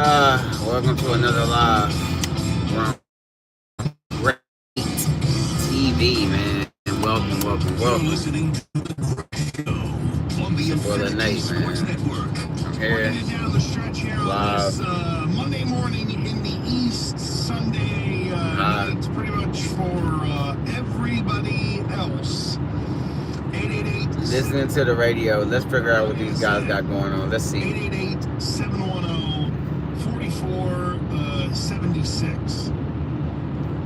Welcome to another live from Great TV, man. Welcome. You're listening to the Show on the LilNate, Sports man. Network. I'm here Running it down the stretch here on live. this Monday morning in the East, Sunday night, pretty much for everybody else. 888 Listening to the radio. Let's figure out what these guys got going on. Let's see. 888-710-4476.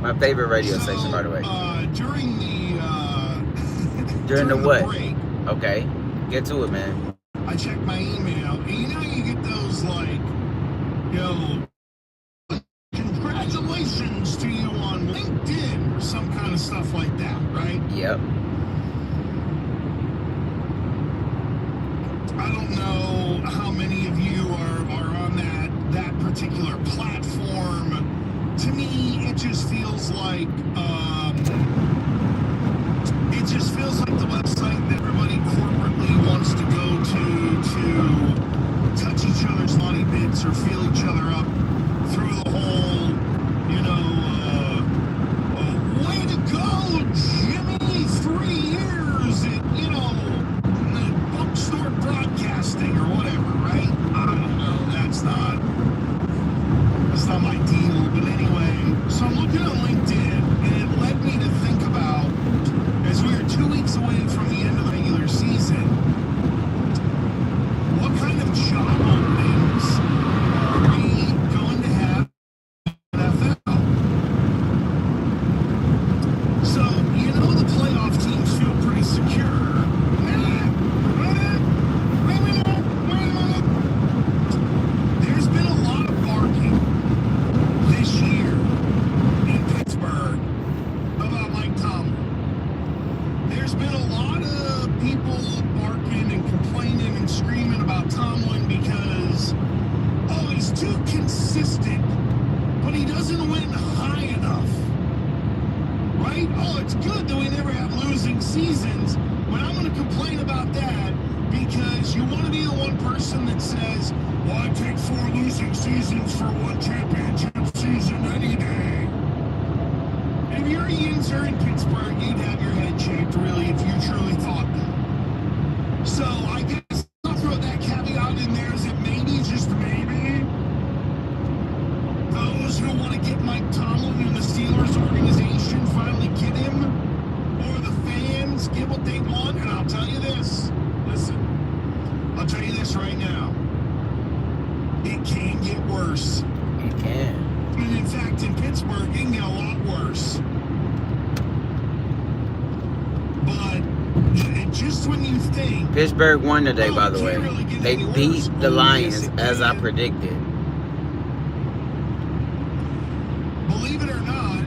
My favorite radio station, by the way. During the During the what? break, Okay, get to it, man. I checked my email, and you know you get those like, congratulations to you on LinkedIn or some kind of stuff like that, right? Yep. I don't know how many of you are on that particular platform. To me, it just feels like the website that everybody corporately wants to go to touch each other's money bits or feel each other up through the whole, way to go, Jimmy, 3 years at, bookstore broadcasting or whatever, right? I don't know, that's not my deal, but anyway, so I'm looking at LinkedIn, and it led me to think about, as we are 2 weeks away from the end of the regular season, what kind of job openings are we going to have in the NFL? So, the playoff teams feel pretty secure. There's been a lot of barking this year in Pittsburgh about Mike Tomlin. There's been a lot of people barking and complaining and screaming about Tomlin because, he's too consistent, but he doesn't win high enough. Right? It's good that we never have losing seasons, but I'm going to complain about that because you want to be the one person that says, well, I take 4 losing seasons for 1 championship season any day. If you're a Yinzer in Pittsburgh, you'd have your head checked, really, if you truly thought that. So I guess I'll throw that caveat in there as it maybe, just maybe, those who want to get Mike Tomlin and the Steelers organization finally get him, or the fans get what they want, and I'll tell you this, I'll tell you this right now, it can get worse. It can. And in fact, in Pittsburgh, it can get a lot worse. But just when you think... Pittsburgh won today, by the way. Really They beat the Lions, as I predicted. Believe it or not,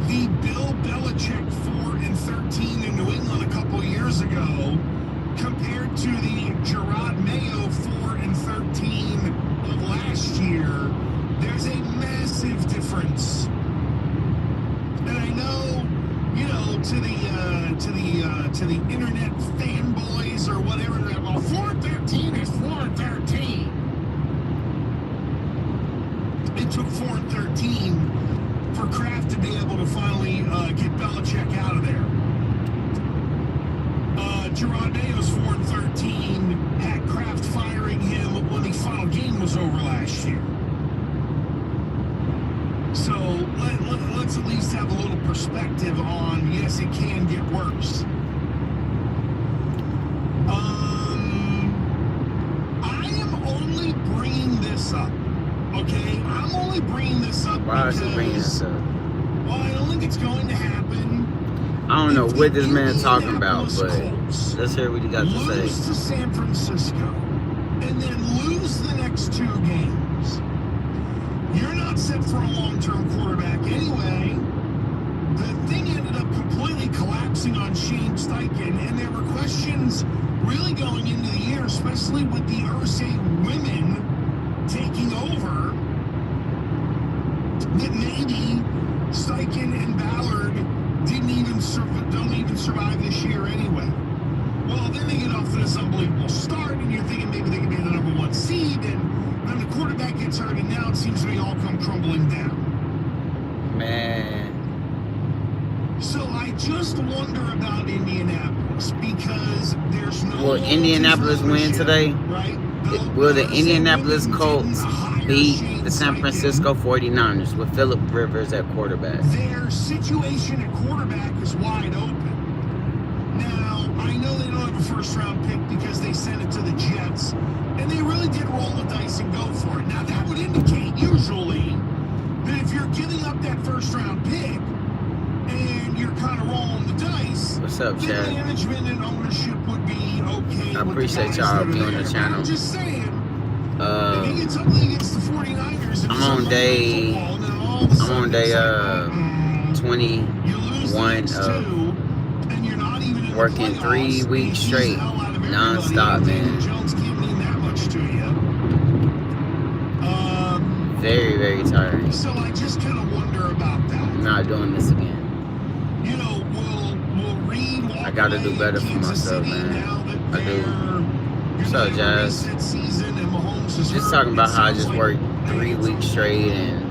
the Bill Belichick 4-13 in New England a couple years ago compared to the Gerard Mayo 4-13 of last year, there's a massive difference. And I know, to the internet fanboys or whatever, they're like, 4-13 is 4-13. It took 4-13 for Kraft to be able to finally get Belichick out of there. Gerard Mayo's 4-13 had Kraft firing him when the final game was over last year. So let's at least have a little perspective on, yes, it can get worse. I am only bringing this up, okay? I'm only bringing this up Why is he bringing this up? Well, I don't think it's going to happen. I don't know what this man's talking about, but let's hear what he got to say. Lose to San Francisco, and then lose the next 2 games. You're not set for a long-term quarterback anyway. The thing ended up completely collapsing on Shane Steichen, and there were questions really going into the year, especially with the Irsay women taking over, that maybe Steichen and Ballard don't even survive this year anyway. Well, then they get off to this unbelievable start, and you're thinking maybe they can be the #1 seed, and then the quarterback gets hurt, and now just wonder about Indianapolis because there's no. Will Indianapolis win today? Right? Will the Indianapolis Colts beat the San Francisco 49ers with Phillip Rivers at quarterback? Their situation at quarterback is wide open. Now, I know they don't have a first-round pick because they sent it to the Jets, and they really did roll the dice and go for it. Now, that would indicate usually that if you're giving up that first-round pick and you're kind of rolling the dice, What's up, then Chad? management and ownership would be okay. I appreciate y'all viewing the channel. I'm just saying, if he gets ugly against the 49ers, I'm on day 21 of working 3 weeks straight, non-stop, man. Very, very tiring. So I just kind of wonder about that. I'm not doing this again. You know, will Reed walk I gotta do away better in for Kansas myself, City man. now that I do. they're, What's up, Jazz? reset season and Mahomes is Just hurt? talking about It how I sounds just like worked 3 weeks straight and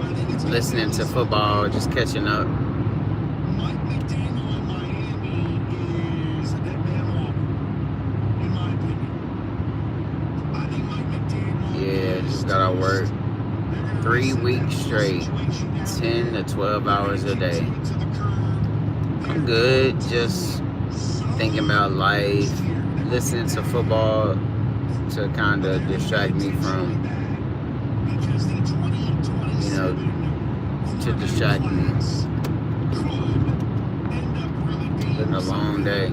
I think it's listening to football, just catching up. Mike McDaniel in Miami is a dead man walking, in my opinion. I think Mike McDaniel. Yeah, just got out work 3 weeks straight, 10 to 12 hours a day. I'm good, just thinking about life, listening to football to kind of distract me from, you know, to distract me. It's been a long day.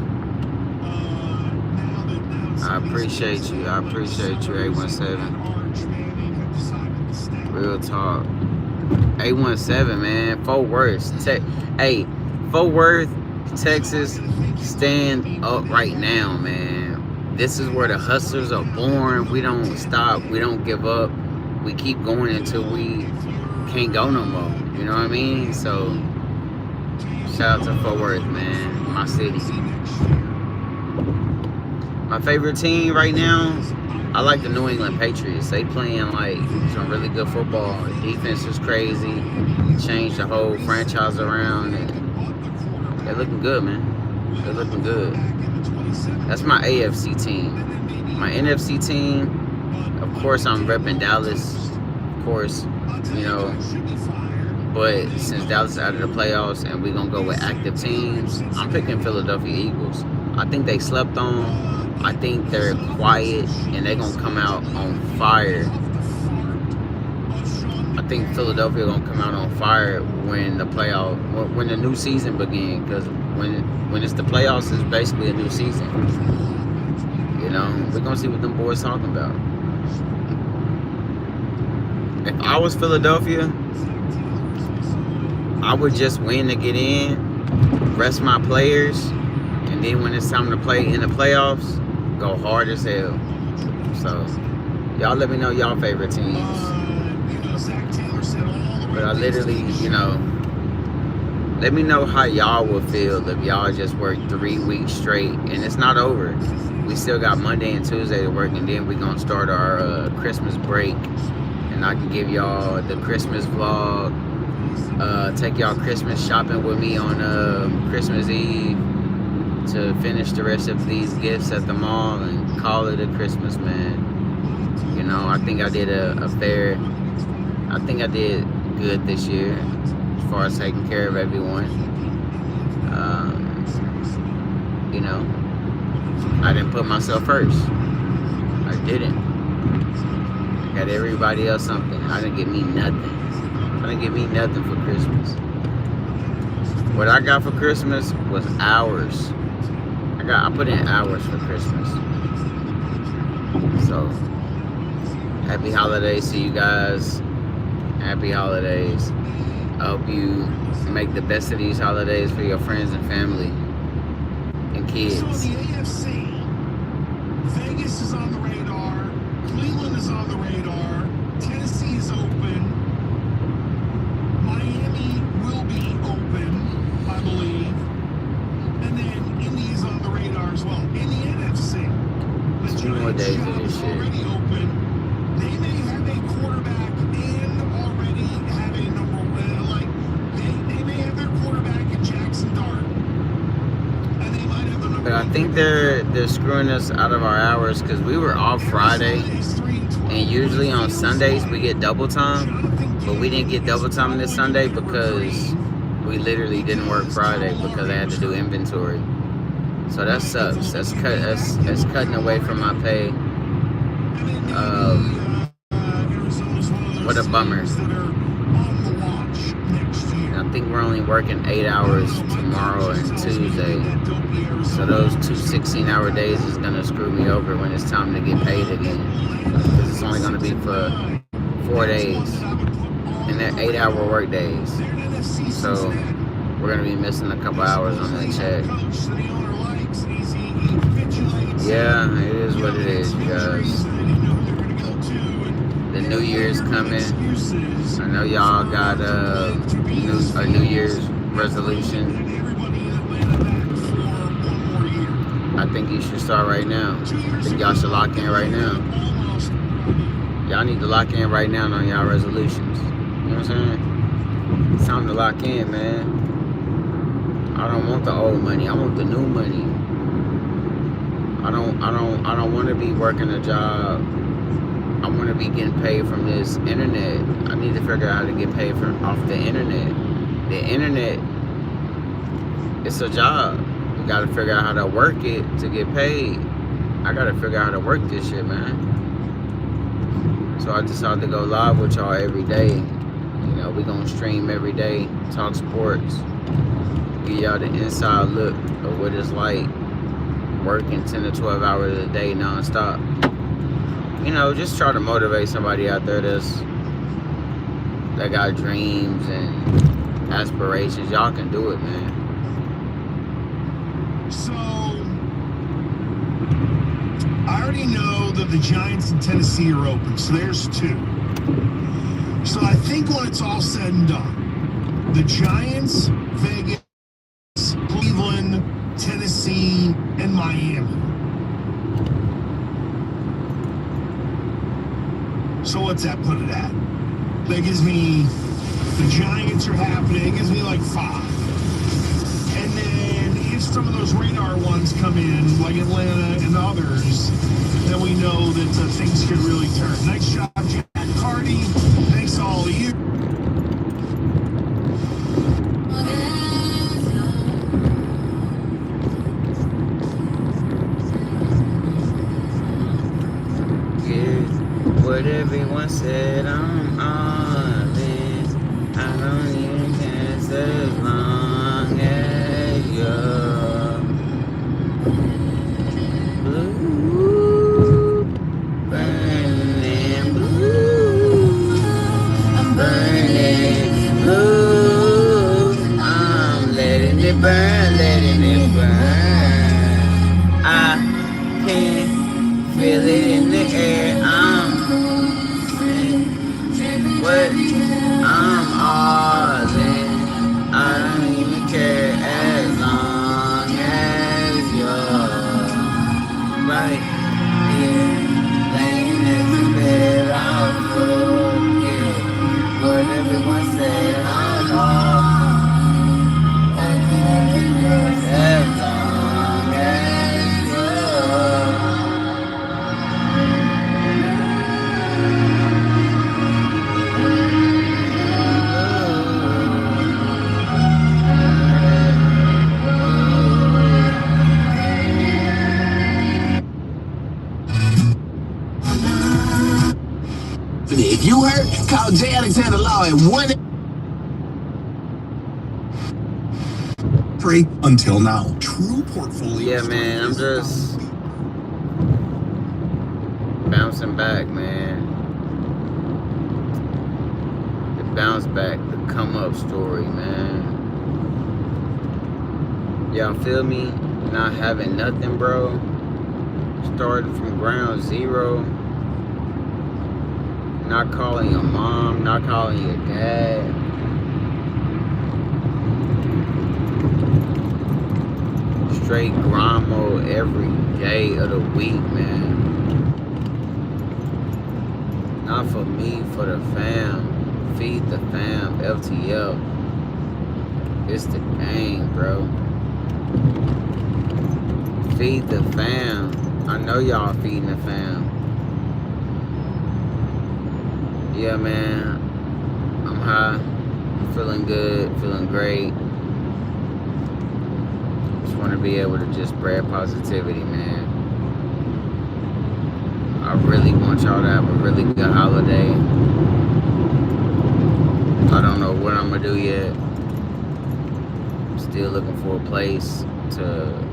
I appreciate you. I appreciate you, 817. Real talk. 817, man. Fort Worth. Hey, Fort Worth, Texas, stand up right now, man. This is where the hustlers are born. We don't stop. We don't give up. We keep going until we can't go no more. You know what I mean? So, shout out to Fort Worth, man. My city. My favorite team right now, I like the New England Patriots. They playing like some really good football. The defense is crazy. Changed the whole franchise around. And they're looking good, man. They're looking good. That's my AFC team. My NFC team, of course, I'm repping Dallas. Of course, you know. But since Dallas is out of the playoffs and we're going to go with active teams, I'm picking Philadelphia Eagles. I think they slept on. I think they're quiet and they're going to come out on fire. I think Philadelphia going to come out on fire when the when the new season begins. Because when it's the playoffs, it's basically a new season. You know, we're going to see what them boys talking about. If I was Philadelphia, I would just win to get in, rest my players, and then when it's time to play in the playoffs, go hard as hell. So, y'all let me know y'all favorite teams. But I literally, you know, let me know how y'all would feel if y'all just worked 3 weeks straight. And it's not over. We still got Monday and Tuesday to work, and then we're going to start our Christmas break. And I can give y'all the Christmas vlog. Take y'all Christmas shopping with me on Christmas Eve to finish the rest of these gifts at the mall and call it a Christmas, man. You know, I think I did I think I did good this year as far as taking care of everyone. You know, I didn't put myself first. I didn't. I got everybody else something. I didn't get me nothing. I didn't get me nothing for Christmas. What I got for Christmas was hours. I put in hours for Christmas. So, happy holidays to you guys. Happy holidays. I hope you make the best of these holidays for your friends and family and kids. So the AFC, Vegas is on the radar. Cleveland is on the radar. Tennessee is open. Miami will be open, I believe. And then Indy is on the radar as well. In the NFC, the Two more Giants days of shop this is shit. already open. They may have a quarterback and already have a number one. Like, they may have their quarterback in Jackson Dart. think they're screwing us out of our hours because we were off Friday, and usually on Sundays we get double time, but we didn't get double time this Sunday because we literally didn't work Friday because I had to do inventory. So that sucks. That's cutting away from my pay. What a bummer. I think we're only working 8 hours tomorrow and Tuesday. So those 2 16-hour days is going to screw me over when it's time to get paid again. Because it's only going to be for 4 days. And they're 8-hour work days. So we're going to be missing a couple hours on that check. Yeah, it is what it is, you guys. The New Year's coming. I know y'all got a New Year's resolution. I think you should start right now. I think y'all should lock in right now. Y'all need to lock in right now on y'all resolutions. You know what I'm saying? It's time to lock in, man. I don't want the old money. I want the new money. I don't want to be working a job. I want to be getting paid from this internet. I need to figure out how to get paid off the internet. The internet, it's a job. You got to figure out how to work it to get paid. I got to figure out how to work this shit, man. So I decided to go live with y'all every day. You know, we gonna stream every day, talk sports, give y'all the inside look of what it's like working 10 to 12 hours a day non-stop. You know, just try to motivate somebody out there that got dreams and aspirations. Y'all can do it, man. So, I already know that the Giants in Tennessee are open, so there's 2. So I think when it's all said and done, the Giants, Vegas, Cleveland, Tennessee, and Miami. So what's that put it at? That gives me, the Giants are happening, it gives me like 5. And then if some of those radar ones come in, like Atlanta and others, then we know that things could really turn. Nice job, Jack Cardi. Thanks to all of you. What everyone said, I'm all in. I don't even care as long as you're blue, burning blue. I'm burning blue. I'm letting it burn, letting it burn. I can feel it in the air. What? I'm all in. I don't even care as long as you're right here, laying in the bed. I'll forget what everyone said. I'm all as long as you're. If you heard, call J. Alexander Law at 1-. Until now, true portfolio. Yeah, man, I'm just bouncing back, man. The bounce back, the come up story, man. Y'all feel me? Not having nothing, bro. Starting from ground zero. Not calling your mom, not calling your dad. Straight grind mode every day of the week, man. Not for me, for the fam. Feed the fam, FTL. It's the game, bro. Feed the fam. I know y'all feeding the fam. Yeah, man. I'm high. I'm feeling good. Feeling great. Just want to be able to just spread positivity, man. I really want y'all to have a really good holiday. I don't know what I'm going to do yet. Still looking for a place to...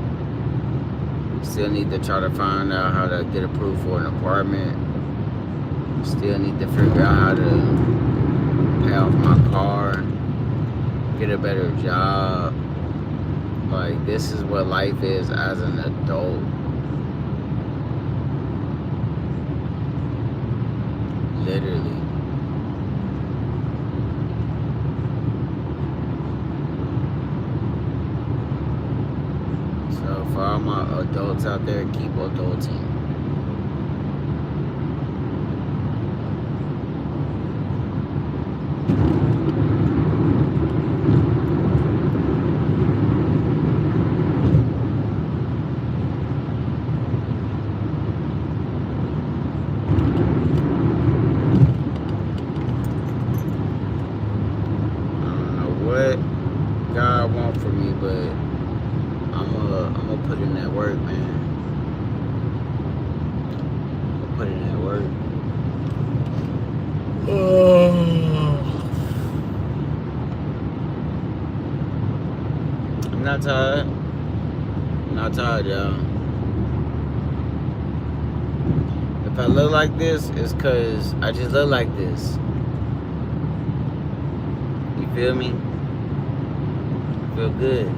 Still need to try to find out how to get approved for an apartment. Still need to figure out how to pay off my car. Get a better job. Like, this is what life is as an adult. Literally. So for all my adults out there, keep adulting. God want from me, but I'm gonna put in that work, man. I'm gonna put in that work. I'm not tired. I'm not tired, y'all. If I look like this, it's cause I just look like this. You feel me? Feel good.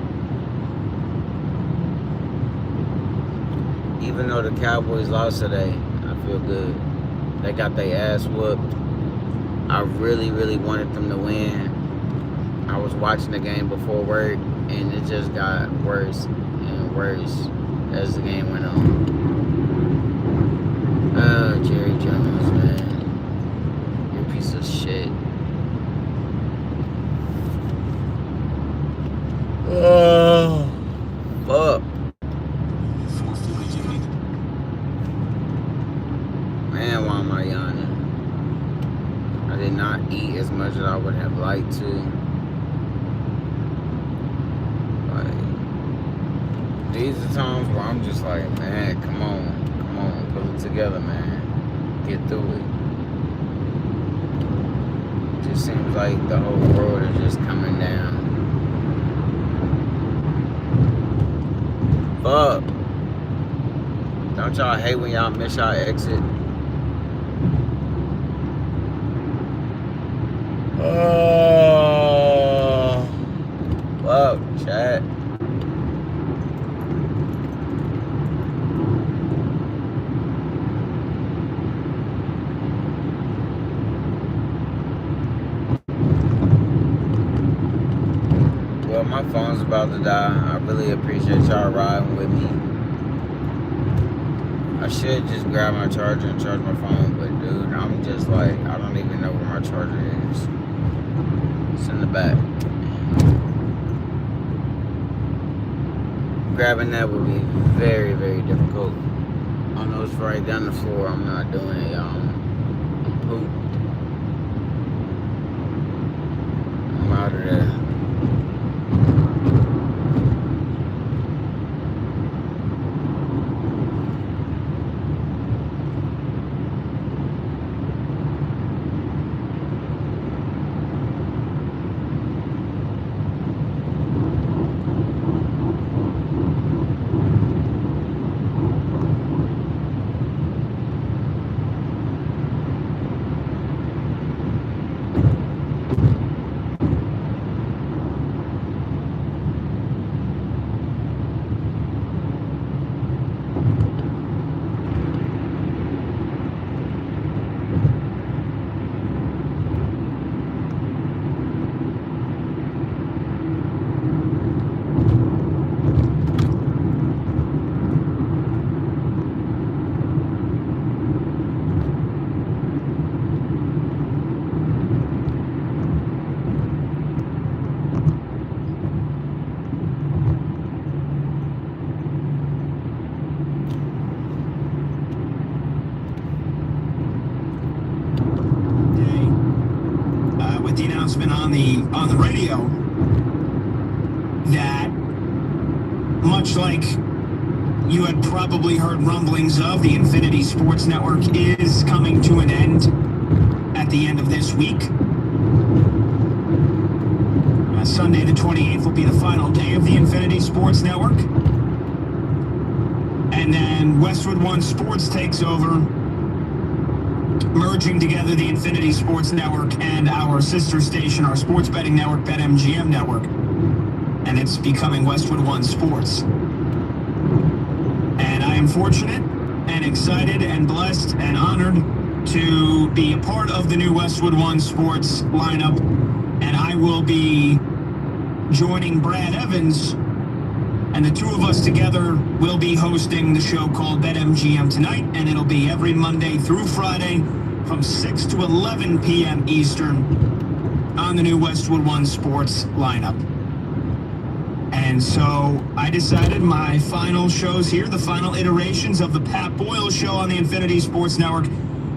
Even though the Cowboys lost today, I feel good. They got their ass whooped. I really, really wanted them to win. I was watching the game before work, and it just got worse and worse as the game went on. Oh, Jerry Jones, man. You're a piece of shit. Oh, fuck. Man, why am I yawning? I did not eat as much as I would have liked to. Like, these are times where I'm just like, man, come on, pull it together, man. Get through it. It just seems like the whole world is just coming down. Fuck. Don't y'all hate when y'all miss y'all exit? Fuck, chat. Well, my phone's about to die. I really appreciate y'all riding with me. I should just grab my charger and charge my phone, but dude, I'm just like, I don't even know where my charger is. It's in the back. Grabbing that would be very, very difficult. I know it's right down the floor. I'm not doing it, y'all. I'm pooped. I'm out of there. video that, much like you had probably heard rumblings of, the Infinity Sports Network is coming to an end at the end of this week. Sunday the 28th will be the final day of the Infinity Sports Network. And then Westwood One Sports takes over, merging together the Infinity Sports Network and our sister station, our sports betting network, BetMGM Network. And it's becoming Westwood One Sports. And I am fortunate and excited and blessed and honored to be a part of the new Westwood One Sports lineup. And I will be joining Brad Evans, and the two of us together will be hosting the show called BetMGM Tonight, and it'll be every Monday through Friday from 6 to 11 p.m. Eastern on the new Westwood One Sports lineup. And so I decided my final shows here, the final iterations of the Pat Boyle Show on the Infinity Sports Network,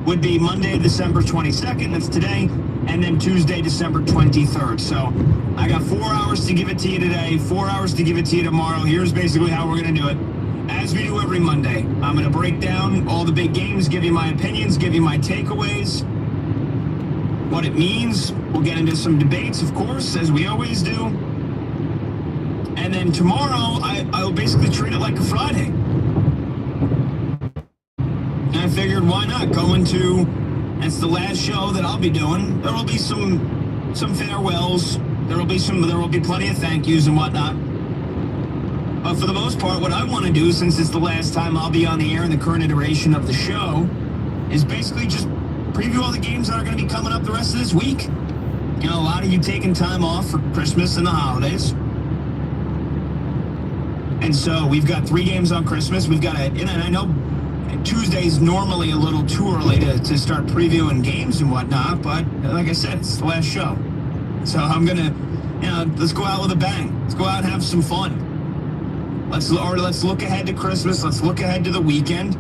would be Monday, December 22nd, that's today, and then Tuesday, December 23rd. So I got 4 hours to give it to you today, 4 hours to give it to you tomorrow. Here's basically how we're going to do it. As we do every Monday, I'm going to break down all the big games, give you my opinions, give you my takeaways, what it means. We'll get into some debates, of course, as we always do. And then tomorrow, I'll basically treat it like a Friday. And I figured, why not go into, it's the last show that I'll be doing. There will be some farewells. There will be plenty of thank yous and whatnot. But for the most part, what I want to do, since it's the last time I'll be on the air in the current iteration of the show, is basically just preview all the games that are going to be coming up the rest of this week. You know, a lot of you taking time off for Christmas and the holidays. And so we've got 3 games on Christmas. We've got and I know Tuesday's normally a little too early to start previewing games and whatnot, but like I said, it's the last show. So I'm going to, let's go out with a bang. Let's go out and have some fun. Let's look ahead to Christmas. Let's look ahead to the weekend.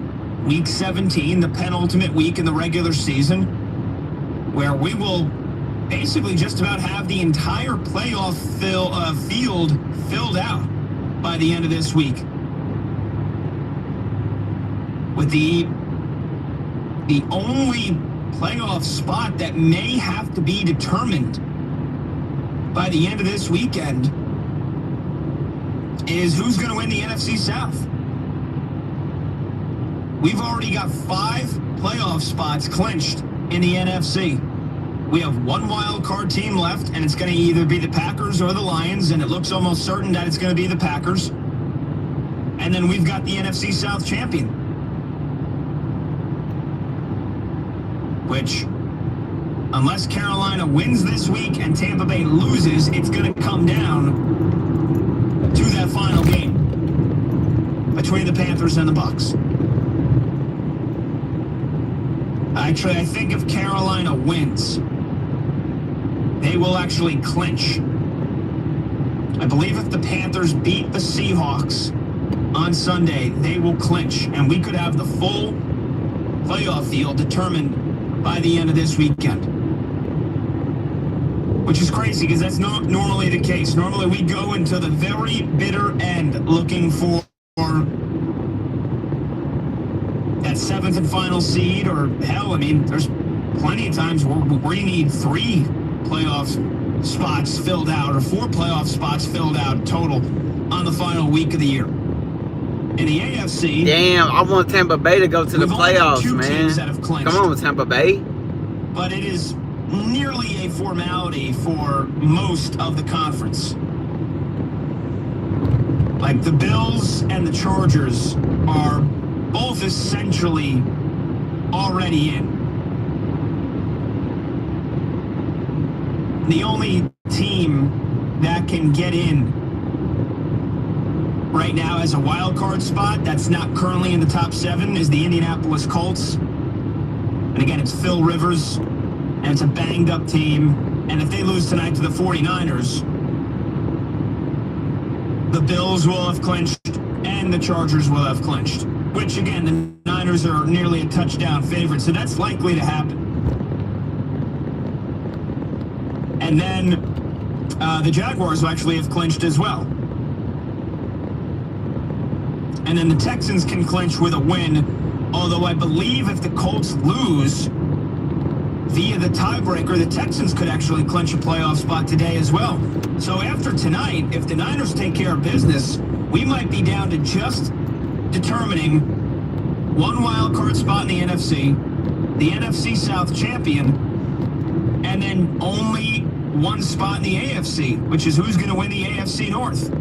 Week 17, the penultimate week in the regular season, where we will basically just about have the entire playoff field filled out by the end of this week. With the only playoff spot that may have to be determined by the end of this weekend is who's going to win the NFC South. We've already got 5 playoff spots clinched in the NFC. We have 1 wild card team left, and it's going to either be the Packers or the Lions, and it looks almost certain that it's going to be the Packers. And then we've got the NFC South champion, which, unless Carolina wins this week and Tampa Bay loses, it's going to come down to that final game between the Panthers and the Bucs. Actually, I think if Carolina wins, they will actually clinch. I believe if the Panthers beat the Seahawks on Sunday, they will clinch, and we could have the full playoff field determined by the end of this weekend. Which is crazy, because that's not normally the case. Normally we go into the very bitter end looking for that 7th and final seed, or hell, I mean, there's plenty of times where you need 3 playoff spots filled out, or 4 playoff spots filled out total on the final week of the year. In the AFC... Damn, I want Tampa Bay to go to the playoffs, man. Come on, Tampa Bay. But it is nearly a formality for most of the conference. Like, the Bills and the Chargers are both essentially already in. The only team that can get in right now as a wild card spot that's not currently in the top 7 is the Indianapolis Colts. And again, it's Phil Rivers, and it's a banged up team. And if they lose tonight to the 49ers, the Bills will have clinched and the Chargers will have clinched. Which, again, the Niners are nearly a touchdown favorite, so that's likely to happen. And then the Jaguars actually have clinched as well. And then the Texans can clinch with a win, although I believe if the Colts lose via the tiebreaker, the Texans could actually clinch a playoff spot today as well. So after tonight, if the Niners take care of business, we might be down to just determining one wild card spot in the NFC South champion, and then only one spot in the AFC, which is who's going to win the AFC North.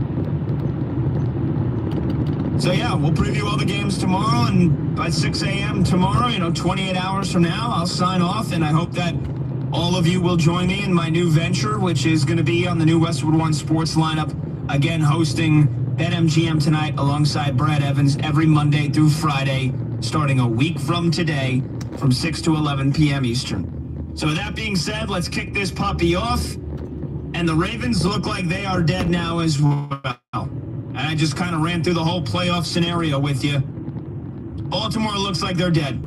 So yeah, we'll preview all the games tomorrow, and by 6 a.m. tomorrow, 28 hours from now, I'll sign off, and I hope that all of you will join me in my new venture, which is going to be on the new Westwood One Sports lineup, again hosting BetMGM tonight alongside Brad Evans every Monday through Friday, starting a week from today from 6 to 11 p.m. Eastern. So with that being said, let's kick this puppy off, and the Ravens look like they are dead now as well. And I just kind of ran through the whole playoff scenario with you. Baltimore looks like they're dead.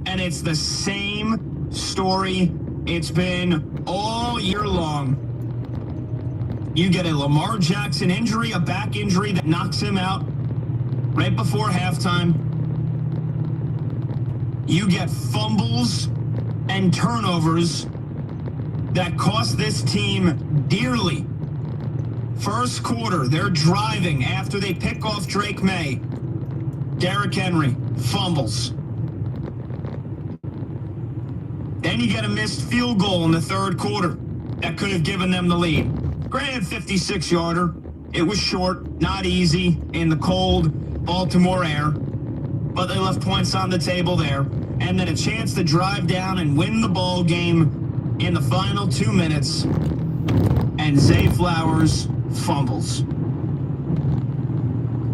And it's the same story it's been all year long. You get a Lamar Jackson injury, a back injury that knocks him out right before halftime. You get fumbles and turnovers that cost this team dearly. First quarter, they're driving after they pick off Drake May. Derrick Henry fumbles. Then you get a missed field goal in the third quarter that could have given them the lead. Granted, 56-yarder. It was short, not easy in the cold Baltimore air, but they left points on the table there. And then a chance to drive down and win the ball game in the final 2 minutes. And Zay Flowers fumbles.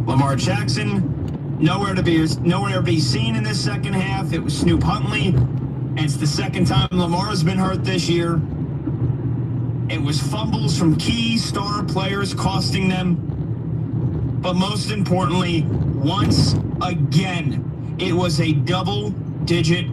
Lamar Jackson, nowhere to be seen in this second half. It was Snoop Huntley, and it's the second time Lamar has been hurt this year. It was fumbles from key star players costing them. But most importantly, once again, it was a double-digit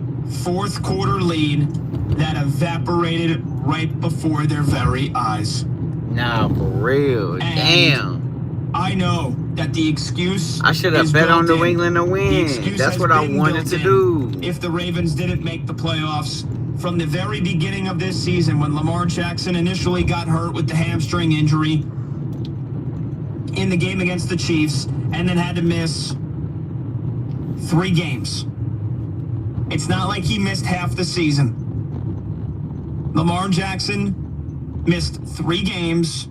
fourth quarter lead that evaporated right before their very eyes. Nah, for real. And damn. I know that the excuse I should have bet on New England to win. That's what I wanted to do. If the Ravens didn't make the playoffs from the very beginning of this season, when Lamar Jackson initially got hurt with the hamstring injury in the game against the Chiefs, and then had to miss 3 games. It's not like he missed half the season. Lamar Jackson missed 3 games.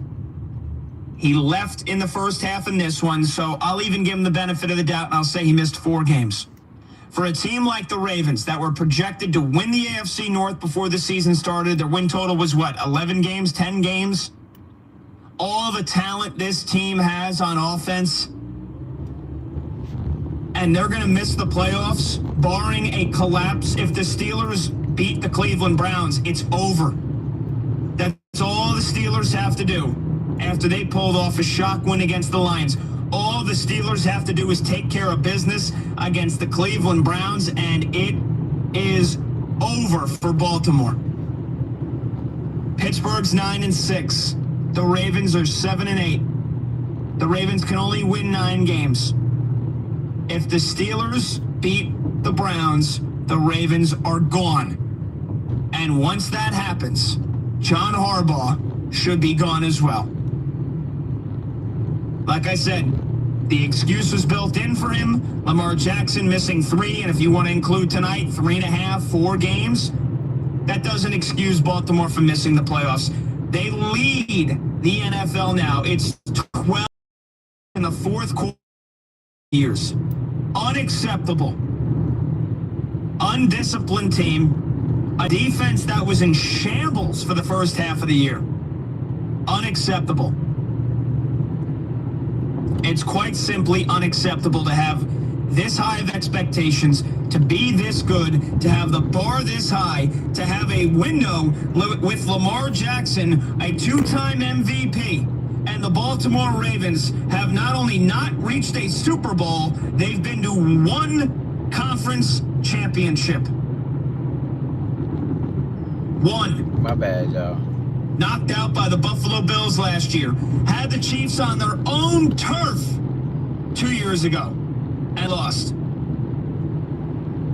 He left in the first half in this one, so I'll even give him the benefit of the doubt, and I'll say he missed 4 games. For a team like the Ravens that were projected to win the AFC North before the season started, their win total was what, 11 games, 10 games? All the talent this team has on offense, and they're going to miss the playoffs, barring a collapse. If the Steelers beat the Cleveland Browns, it's over. That's all the Steelers have to do after they pulled off a shock win against the Lions. All the Steelers have to do is take care of business against the Cleveland Browns, and it is over for Baltimore. Pittsburgh's 9-6. The Ravens are 7-8. The Ravens can only win 9 games. If the Steelers beat the Browns, the Ravens are gone. And once that happens, John Harbaugh should be gone as well. Like I said, the excuse was built in for him. Lamar Jackson missing 3, and if you want to include tonight, 3.5, 4 games, that doesn't excuse Baltimore from missing the playoffs. They lead the NFL now. It's 12 in the fourth quarter years. Unacceptable. Undisciplined team. A defense that was in shambles for the first half of the year. Unacceptable. It's quite simply unacceptable to have this high of expectations, to be this good, to have the bar this high, to have a window with Lamar Jackson, a 2-time MVP, and the Baltimore Ravens have not only not reached a Super Bowl, they've been to 1 conference championship. 1. My bad, y'all. Knocked out by the Buffalo Bills last year. Had the Chiefs on their own turf 2 years ago and lost.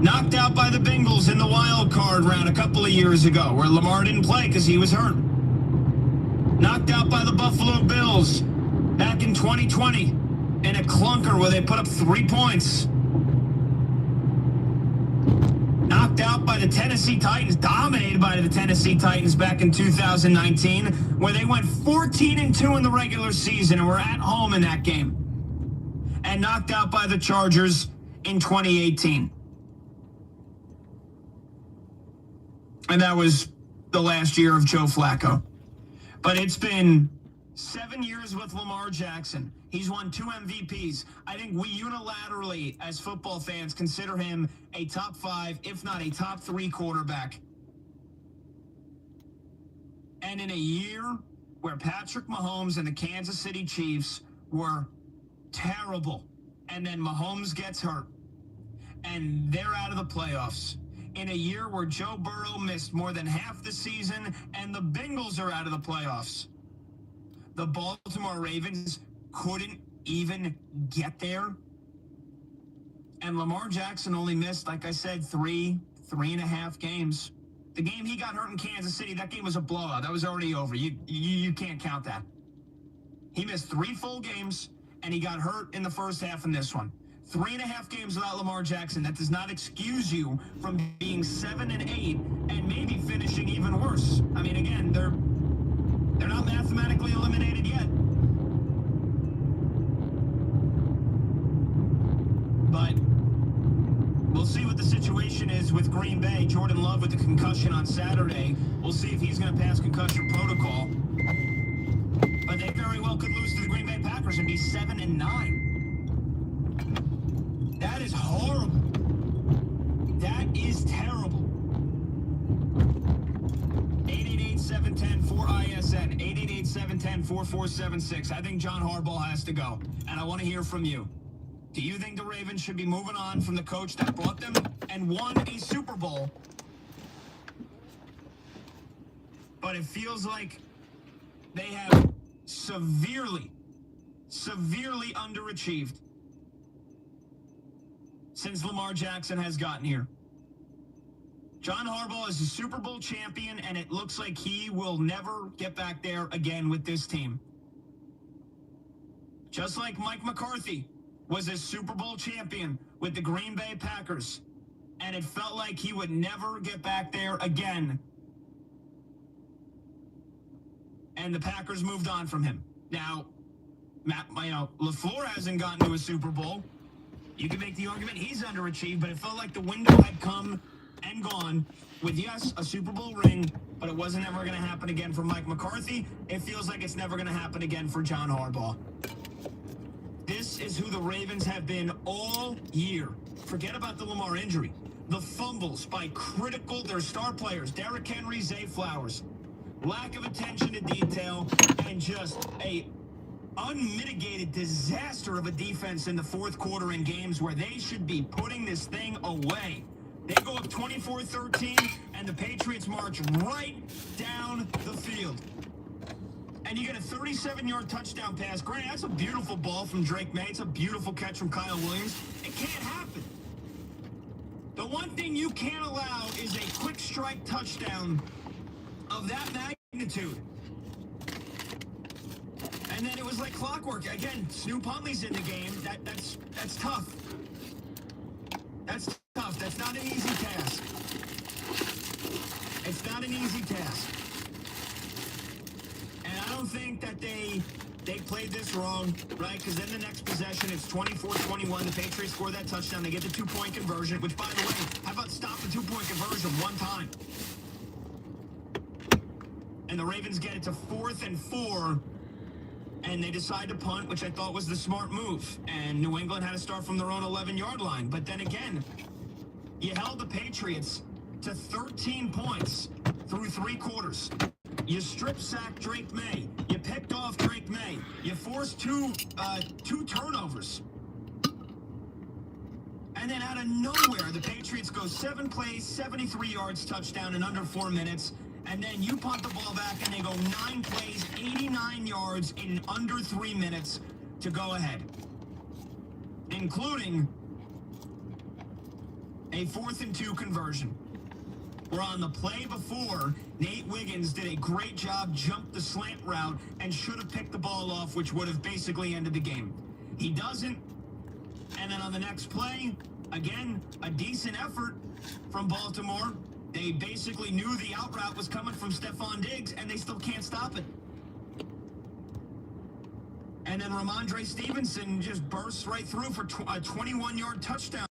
Knocked out by the Bengals in the wild card round a couple of years ago where Lamar didn't play because he was hurt. Knocked out by the Buffalo Bills back in 2020 in a clunker where they put up 3 points. Knocked out by the Tennessee Titans, dominated by the Tennessee Titans back in 2019, where they went 14-2 in the regular season and were at home in that game. And knocked out by the Chargers in 2018. And that was the last year of Joe Flacco. But it's been 7 years with Lamar Jackson. He's won 2 MVPs. I think we unilaterally, as football fans, consider him a top 5, if not a top 3 quarterback. And in a year where Patrick Mahomes and the Kansas City Chiefs were terrible, and then Mahomes gets hurt, and they're out of the playoffs. In a year where Joe Burrow missed more than half the season, and the Bengals are out of the playoffs. The Baltimore Ravens couldn't even get there. And Lamar Jackson only missed, like I said, 3.5 games. The game he got hurt in Kansas City, that game was a blowout. That was already over. You can't count that. He missed 3 full games, and he got hurt in the first half in this one. 3.5 games without Lamar Jackson. That does not excuse you from being 7-8 and maybe finishing even worse. I mean, again, they're not mathematically eliminated yet. But we'll see what the situation is with Green Bay. Jordan Love with the concussion on Saturday. We'll see if he's going to pass concussion protocol. But they very well could lose to the Green Bay Packers and be 7-9. That is horrible. That is terrible. 888-710-4ISN. 888-710-4476. I think John Harbaugh has to go. And I want to hear from you. Do you think the Ravens should be moving on from the coach that brought them and won a Super Bowl? But it feels like they have severely underachieved since Lamar Jackson has gotten here. John Harbaugh is a Super Bowl champion, and it looks like he will never get back there again with this team. Just like Mike McCarthy was a Super Bowl champion with the Green Bay Packers, and it felt like he would never get back there again. And the Packers moved on from him. Now, LaFleur hasn't gotten to a Super Bowl. You can make the argument he's underachieved, but it felt like the window had come and gone with, yes, a Super Bowl ring, but it wasn't ever going to happen again for Mike McCarthy. It feels like it's never going to happen again for John Harbaugh. This is who the Ravens have been all year. Forget about the Lamar injury. The fumbles by their star players, Derrick Henry, Zay Flowers. Lack of attention to detail, and just a unmitigated disaster of a defense in the fourth quarter in games where they should be putting this thing away. They go up 24-13, and the Patriots march right down the field. And you get a 37-yard touchdown pass. Granted, that's a beautiful ball from Drake May. It's a beautiful catch from Kyle Williams. It can't happen. The one thing you can't allow is a quick strike touchdown of that magnitude. And then it was like clockwork. Again, Snoop Huntley's in the game. That's tough. That's tough. That's not an easy task. It's not an easy task. And I don't think that they played this wrong, right? Because then the next possession, it's 24-21. The Patriots score that touchdown. They get the 2-point conversion, which, by the way, how about stop the 2-point conversion one time? And the Ravens get it to 4th and 4. And they decide to punt, which I thought was the smart move. And New England had to start from their own 11-yard line. But then again, you held the Patriots to 13 points through 3 quarters. You strip-sacked Drake May. You picked off Drake May. You forced two turnovers. And then out of nowhere, the Patriots go 7 plays, 73 yards, touchdown in under 4 minutes. And then you punt the ball back, and they go 9 plays, 89 yards in under 3 minutes to go ahead, including a 4th and 2 conversion. Where on the play before, Nate Wiggins did a great job, jumped the slant route, and should have picked the ball off, which would have basically ended the game. He doesn't. And then on the next play, again, a decent effort from Baltimore. They basically knew the out route was coming from Stephon Diggs, and they still can't stop it. And then Ramondre Stevenson just bursts right through for a 21-yard touchdown.